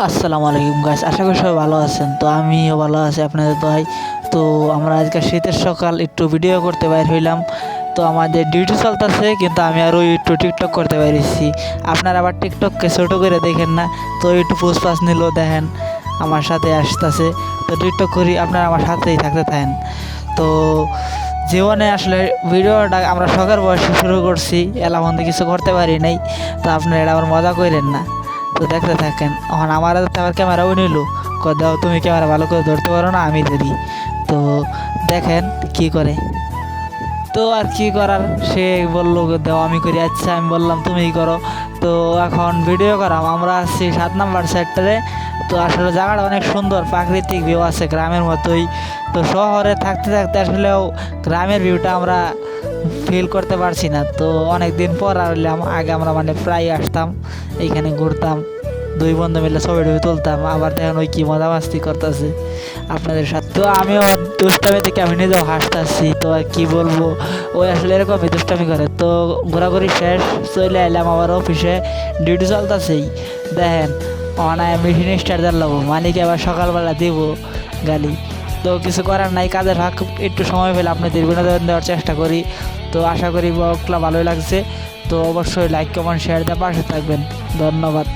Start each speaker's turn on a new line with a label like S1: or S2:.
S1: আসসালামু আলাইকুম গাইস, আশা করি সবাই ভালো আছেন। তো আমিও ভালো আছি আপনাদের দোয়ায়। তো আমরা আজকে শীতের সকাল একটু ভিডিও করতে বাইর হইলাম। তো আমাদের ডিউটি চলতেছে, কিন্তু আমি আরও একটু টিকটক করতে পারিছি। আপনারা আবার টিকটককে ছোটো করে দেখেন না, তো একটু পোস্ট নিলেও দেখেন আমার সাথে আসতেছে। তো টিকটক করি, আপনারা আমার সাথেই থাকতে থাকেন। তো জীবনে আসলে ভিডিওটা আমরা শখের বয়সে শুরু করছি, এলামন্দি কিছু করতে পারি নাই। তো আপনারা এটা আবার মজা করেন না, তো দেখতে থাকেন। এখন আমার আবার ক্যামেরাও নিল, দাও তুমি ক্যামেরা ভালো করে ধরতে পারো না, আমি ধরি। তো দেখেন কি করে। তো আর কি করার, সে বললো দাও আমি করি। আচ্ছা আমি বললাম তুমিই করো। তো এখন ভিডিও করাম, আমরা আছি 7 নম্বর সেক্টরে। তো আসলে জায়গাটা অনেক সুন্দর, প্রাকৃতিক ভিউ আছে গ্রামের মতোই। তো শহরে থাকতে থাকতে আসলেও গ্রামের ভিউটা আমরা ফিল করতে পারছি না। তো অনেক দিন পর আসলাম, আগে আমরা প্রায় আসতাম, এইখানে ঘুরতাম, দুই বন্ধু মিলে ছবি টবি তুলতাম, আবার দেখেন ওই কি মজা মাস্তি করতেছে আপনাদের সাথে। তো আমিও দুষ্টামি থেকে আমি নিজেও হাসতেছি। তো আর কি বলবো, ওই আসলে এরকমই দুষ্টামি করে। তো ঘোরাঘুরি শেষ, চলে এলাম আবার অফিসে, ডিউটি চলতেছেই। দেখেন অনায় মেশিন স্টার্ট দিলাম, মালিক আবার সকালবেলা দিব গালি। তো কিছু করার নাই, কাজের ফাঁক একটু সময় পেলে আপনাদের বিনোদন দেওয়ার চেষ্টা করি। তো আশা করি ব্লগটা ভালোই লাগছে। তো অবশ্যই লাইক কমেন্ট শেয়ার দিয়ে পাশে থাকবেন। ধন্যবাদ।